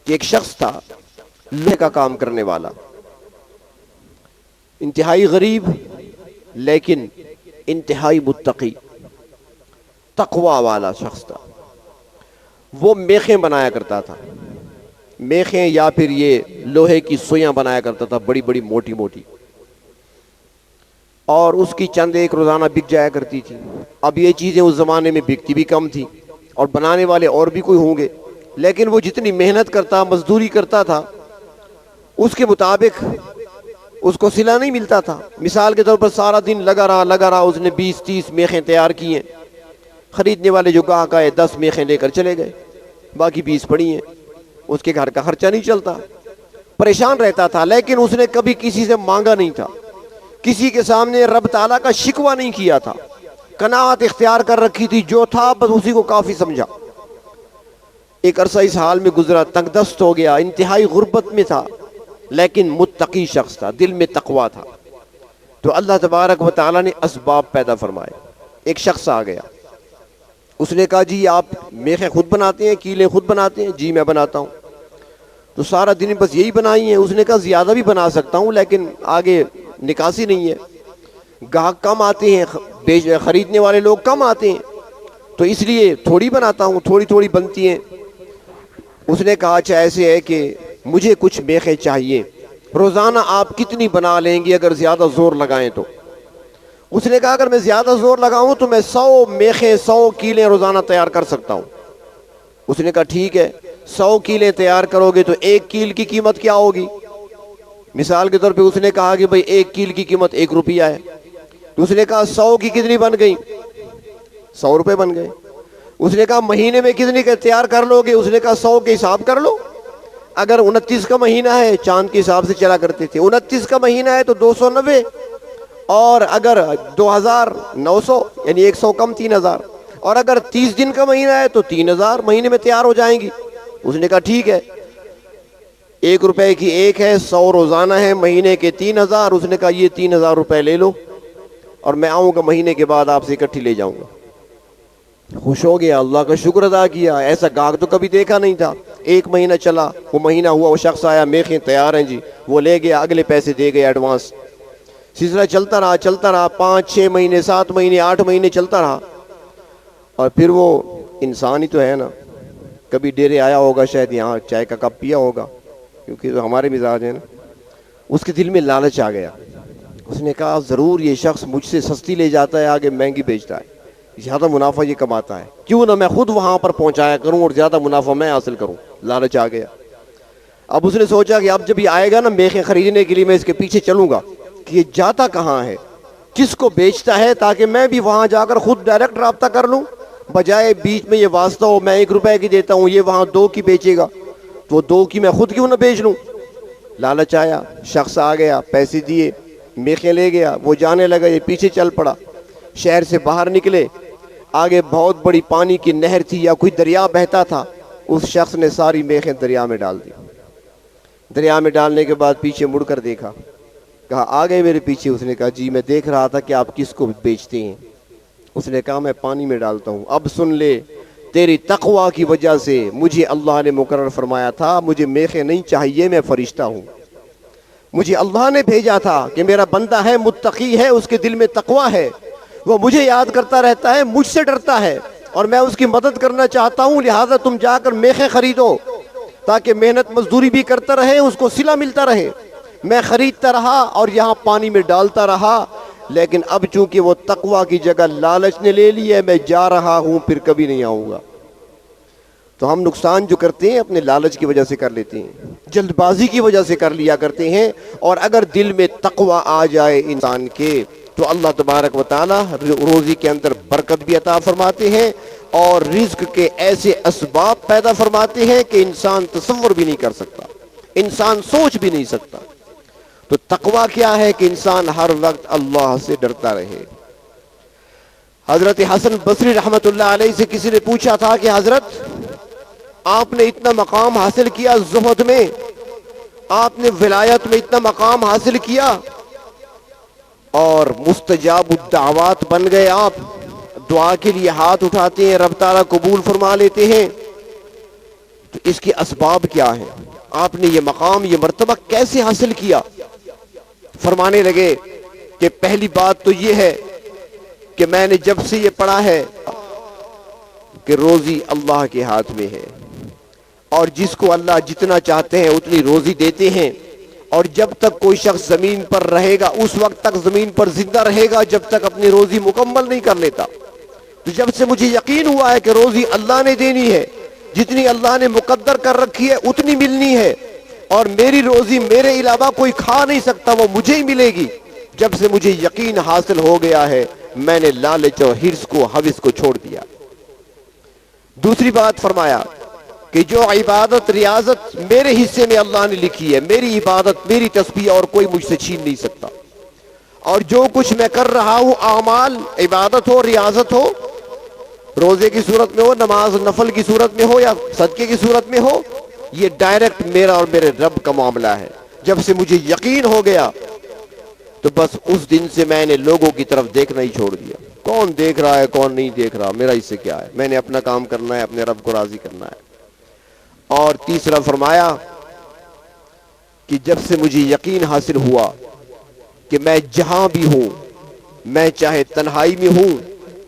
کہ ایک شخص تھا لوہے کا کام کرنے والا، انتہائی غریب لیکن انتہائی متقی، تقوی والا شخص تھا۔ وہ میخیں بنایا کرتا تھا، میخیں یا پھر یہ لوہے کی سویاں بنایا کرتا تھا، بڑی بڑی موٹی موٹی، اور اس کی چند ایک روزانہ بک جایا کرتی تھی۔ اب یہ چیزیں اس زمانے میں بکتی بھی کم تھی، اور بنانے والے اور بھی کوئی ہوں گے، لیکن وہ جتنی محنت کرتا، مزدوری کرتا تھا، اس کے مطابق اس کو صلہ نہیں ملتا تھا۔ مثال کے طور پر سارا دن لگا رہا، اس نے 20-30 میخیں تیار کی ہیں، خریدنے والے جو گاہک آئے 10 میخیں لے کر چلے گئے، باقی 20 پڑی ہیں، اس کے گھر کا خرچہ نہیں چلتا، پریشان رہتا تھا۔ لیکن اس نے کبھی کسی سے مانگا نہیں تھا، کسی کے سامنے رب تعالیٰ کا شکوہ نہیں کیا تھا، قناعت اختیار کر رکھی تھی، جو تھا بس اسی کو کافی سمجھا۔ ایک عرصہ اس حال میں گزرا، تنگ دست ہو گیا، انتہائی غربت میں تھا، لیکن متقی شخص تھا، دل میں تقویٰ تھا۔ تو اللہ تبارک و تعالیٰ نے اسباب پیدا فرمائے۔ ایک شخص آ گیا، اس نے کہا جی آپ میخیں خود بناتے ہیں، کیلیں خود بناتے ہیں؟ جی میں بناتا ہوں۔ تو سارا دن بس یہی بنائی ہیں؟ اس نے کہا زیادہ بھی بنا سکتا ہوں، لیکن آگے نکاسی نہیں ہے، گاہک کم آتے ہیں، خریدنے والے لوگ کم آتے ہیں، تو اس لیے تھوڑی بناتا ہوں، تھوڑی تھوڑی بنتی ہیں۔ اس نے کہا اچھا ایسے ہے کہ مجھے کچھ میخیں چاہیے، روزانہ آپ کتنی بنا لیں گے اگر زیادہ زور لگائیں تو؟ اس نے کہا اگر میں زیادہ زور لگاؤں تو میں 100 میخیں، 100 کیلیں روزانہ تیار کر سکتا ہوں۔ اس نے کہا ٹھیک ہے، 100 کیلیں تیار کرو گے تو ایک کیل کی قیمت کیا ہوگی؟ مثال کے طور پہ اس نے کہا کہ بھئی ایک کیل کی قیمت 1 روپیہ ہے۔ تو اس نے کہا 100 کی کتنی بن گئی؟ 100 روپے بن گئے۔ اس نے کہا مہینے میں کتنی تیار کر لو گے؟ اس نے کہا 100 کے حساب کر لو، اگر 29 کا مہینہ ہے، چاند کے حساب سے چلا کرتے تھے، 29 کا مہینہ ہے تو 290، اور اگر 2900 یعنی 100 کم 3000، اور اگر 30 دن کا مہینہ ہے تو 3000 مہینے میں تیار ہو جائیں گی۔ اس نے کہا ٹھیک ہے، 1 روپے کی ایک ہے، 100 روزانہ ہے، مہینے کے 3000۔ اس نے کہا یہ 3000 روپے لے لو، اور میں آؤں گا مہینے کے بعد آپ سے اکٹھی لے جاؤں گا۔ خوش ہو گیا، اللہ کا شکر ادا کیا، ایسا گاہک تو کبھی دیکھا نہیں تھا۔ 1 مہینہ چلا، وہ مہینہ ہوا، وہ شخص آیا، میخیں تیار ہیں جی، وہ لے گیا، اگلے پیسے دے گئے ایڈوانس۔ سلسلہ چلتا رہا 5-6 مہینے، 7 مہینے، 8 مہینے چلتا رہا، اور پھر وہ انسان ہی تو ہے نا، کبھی ڈیرے آیا ہوگا، شاید یہاں چائے کا کپ پیا ہوگا، کیونکہ تو ہمارے مزاج ہیں نا، اس کے دل میں لالچ آ گیا۔ اس نے کہا ضرور یہ شخص مجھ سے سستی لے جاتا ہے، آگے مہنگی بیچتا ہے، زیادہ منافع یہ کماتا ہے، کیوں نہ میں خود وہاں پر پہنچایا کروں اور زیادہ منافع میں حاصل کروں۔ لالچ آ گیا۔ اب اس نے سوچا کہ اب جب یہ آئے گا نا میخیں خریدنے کے لیے، میں اس کے پیچھے چلوں گا کہ یہ جاتا کہاں ہے، کس کو بیچتا ہے، تاکہ میں بھی وہاں جا کر خود ڈائریکٹ رابطہ کر لوں، بجائے بیچ میں یہ واسطہ ہو، میں 1 روپے کی دیتا ہوں، یہ وہاں 2 کی بیچے گا، تو 2 کی میں خود کیوں نہ بیچ لوں۔ لالچ آیا، شخص آ گیا، پیسے دیے، میخیں لے گیا، وہ جانے لگا، یہ پیچھے چل پڑا۔ شہر سے باہر نکلے، آگے بہت بڑی پانی کی نہر تھی یا کوئی دریا بہتا تھا، اس شخص نے ساری میخیں دریا میں ڈال دی۔ دریا میں ڈالنے کے بعد پیچھے مڑ کر دیکھا، کہا آ گئے میرے پیچھے؟ اس نے کہا جی میں دیکھ رہا تھا کہ آپ کس کو بیچتے ہیں۔ اس نے کہا میں پانی میں ڈالتا ہوں۔ اب سن لے، تیری تقوی کی وجہ سے مجھے اللہ نے مقرر فرمایا تھا، مجھے میخیں نہیں چاہیے، میں فرشتہ ہوں، مجھے اللہ نے بھیجا تھا کہ میرا بندہ ہے، متقی ہے، اس کے دل میں تقوی ہے، وہ مجھے یاد کرتا رہتا ہے، مجھ سے ڈرتا ہے، اور میں اس کی مدد کرنا چاہتا ہوں، لہٰذا تم جا کر میخیں خریدو تاکہ محنت مزدوری بھی کرتا رہے، اس کو صلہ ملتا رہے۔ میں خریدتا رہا اور یہاں پانی میں ڈالتا رہا، لیکن اب چونکہ وہ تقوی کی جگہ لالچ نے لے لی ہے، میں جا رہا ہوں، پھر کبھی نہیں آؤں گا۔ تو ہم نقصان جو کرتے ہیں اپنے لالچ کی وجہ سے کر لیتے ہیں، جلد بازی کی وجہ سے کر لیا کرتے ہیں، اور اگر دل میں تقوی آ جائے انسان کے تو اللہ تبارک و تعالی روزی کے اندر برکت بھی عطا فرماتے ہیں، اور رزق کے ایسے اسباب پیدا فرماتے ہیں کہ انسان تصور بھی نہیں کر سکتا، انسان سوچ بھی نہیں سکتا۔ تو تقوی کیا ہے کہ انسان ہر وقت اللہ سے ڈرتا رہے۔ حضرت حسن بصری رحمت اللہ علیہ سے کسی نے پوچھا تھا کہ حضرت آپ نے اتنا مقام حاصل کیا زہد میں، آپ نے ولایت میں اتنا مقام حاصل کیا اور مستجاب الدعوات بن گئے، آپ دعا کے لیے ہاتھ اٹھاتے ہیں، رب تعالیٰ قبول فرما لیتے ہیں، تو اس کے اسباب کیا ہیں؟ آپ نے یہ مقام، یہ مرتبہ کیسے حاصل کیا؟ فرمانے لگے کہ پہلی بات تو یہ ہے کہ میں نے جب سے یہ پڑھا ہے کہ روزی اللہ کے ہاتھ میں ہے، اور جس کو اللہ جتنا چاہتے ہیں اتنی روزی دیتے ہیں، اور جب تک کوئی شخص زمین پر رہے گا اس وقت تک زمین پر زندہ رہے گا جب تک اپنی روزی مکمل نہیں کر لیتا۔ تو جب سے مجھے یقین ہوا ہے کہ روزی اللہ نے دینی ہے، جتنی اللہ نے مقدر کر رکھی ہے اتنی ملنی ہے، اور میری روزی میرے علاوہ کوئی کھا نہیں سکتا، وہ مجھے ہی ملے گی، جب سے مجھے یقین حاصل ہو گیا ہے میں نے لالچ اور حرص کو، ہوس کو چھوڑ دیا۔ دوسری بات فرمایا کہ جو عبادت ریاضت میرے حصے میں اللہ نے لکھی ہے، میری عبادت میری تسبیح اور کوئی مجھ سے چھین نہیں سکتا، اور جو کچھ میں کر رہا ہوں اعمال عبادت ہو ریاضت ہو، روزے کی صورت میں ہو، نماز نفل کی صورت میں ہو یا صدقے کی صورت میں ہو، یہ ڈائریکٹ میرا اور میرے رب کا معاملہ ہے۔ جب سے مجھے یقین ہو گیا تو بس اس دن سے میں نے لوگوں کی طرف دیکھنا ہی چھوڑ دیا، کون دیکھ رہا ہے کون نہیں دیکھ رہا، میرا اس سے کیا ہے، میں نے اپنا کام کرنا ہے، اپنے رب کو راضی کرنا ہے۔ اور تیسرا فرمایا کہ جب سے مجھے یقین حاصل ہوا کہ میں جہاں بھی ہوں، میں چاہے تنہائی میں ہوں،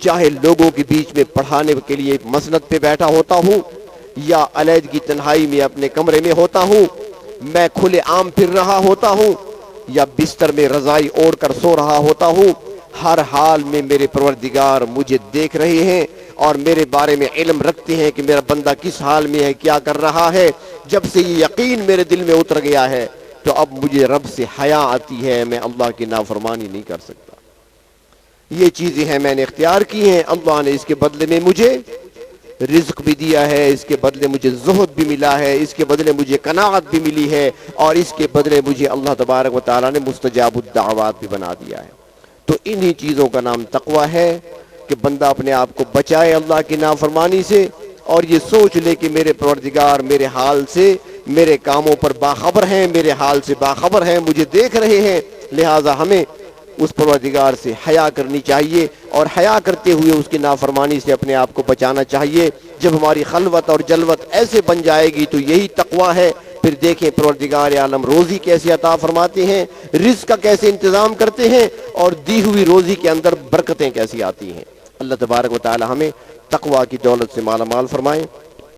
چاہے لوگوں کے بیچ میں پڑھانے کے لیے مسند پہ بیٹھا ہوتا ہوں یا علیحدگی تنہائی میں اپنے کمرے میں ہوتا ہوں، میں کھلے عام پھر رہا ہوتا ہوں یا بستر میں رضائی اوڑھ کر سو رہا ہوتا ہوں، ہر حال میں میرے پروردگار مجھے دیکھ رہے ہیں اور میرے بارے میں علم رکھتے ہیں کہ میرا بندہ کس حال میں ہے، کیا کر رہا ہے۔ جب سے یہ یقین میرے دل میں اتر گیا ہے تو اب مجھے رب سے حیا آتی ہے، میں اللہ کی نافرمانی نہیں کر سکتا۔ یہ چیزیں ہیں میں نے اختیار کی ہیں، اللہ نے اس کے بدلے میں مجھے رزق بھی دیا ہے، اس کے بدلے مجھے زہد بھی ملا ہے، اس کے بدلے مجھے قناعت بھی ملی ہے، اور اس کے بدلے مجھے اللہ تبارک و تعالیٰ نے مستجاب الدعوات بھی بنا دیا ہے۔ تو انہی چیزوں کا نام تقوی ہے کہ بندہ اپنے آپ کو بچائے اللہ کی نافرمانی سے، اور یہ سوچ لے کہ میرے پروردگار میرے حال سے، میرے کاموں پر باخبر ہیں، میرے حال سے باخبر ہیں، مجھے دیکھ رہے ہیں، لہٰذا ہمیں اس پروردگار سے حیا کرنی چاہیے، اور حیا کرتے ہوئے اس کی نافرمانی سے اپنے آپ کو بچانا چاہیے۔ جب ہماری خلوت اور جلوت ایسے بن جائے گی تو یہی تقوی ہے۔ پھر دیکھیں پروردگار عالم روزی کیسے عطا فرماتے ہیں، رزق کا کیسے انتظام کرتے ہیں، اور دی ہوئی روزی کے اندر برکتیں کیسی آتی ہیں۔ اللہ تبارک و تعالی ہمیں تقوی کی دولت سے مالا مال فرمائیں۔